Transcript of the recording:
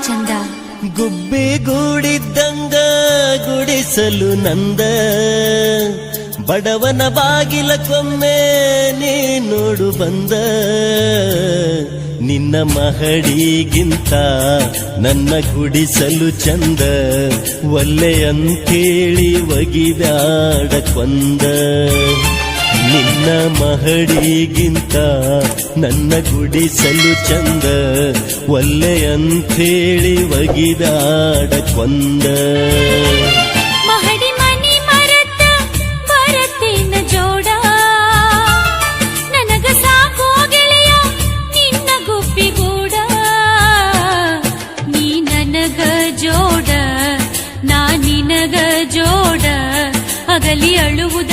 ಚಂದ ಗುಬ್ಬಿ ಗೂಡಿದ್ದಂಗ ಗುಡಿಸಲು ನಂದ ಬಡವನ ಬಾಗಿಲಕ್ಕೊಮ್ಮೆ ನೀ ನೋಡು ಬಂದ ನಿನ್ನ ಮಹಡಿಗಿಂತ ನನ್ನ ಗುಡಿಸಲು ಚಂದ ಒಲ್ಲೆ ಅಂತೇಳಿ ಒಗಿಬ್ಯಾಡ ಕೊಂದ ನಿನ್ನ ಮಹಡಿಗಿಂತ ನನ್ನ ಗುಡಿಸಲು ಚಂದ ಒಲ್ಲೆ ಅಂಥೇಳಿ ಒಗಿದಾಡ ಕೊಂದ ಮಹಡಿ ಮನಿ ಮರತ ಬರತೇನ ಜೋಡ ನನಗ ಸಾಕೋ ಗೆಳೆಯ ನಿನ್ನ ಗುಬ್ಬಿಗೂಡ ನೀ ನನಗ ಜೋಡ ನಾ ನಿನಗ ಜೋಡ ಅಗಲಿ ಅಳುವುದ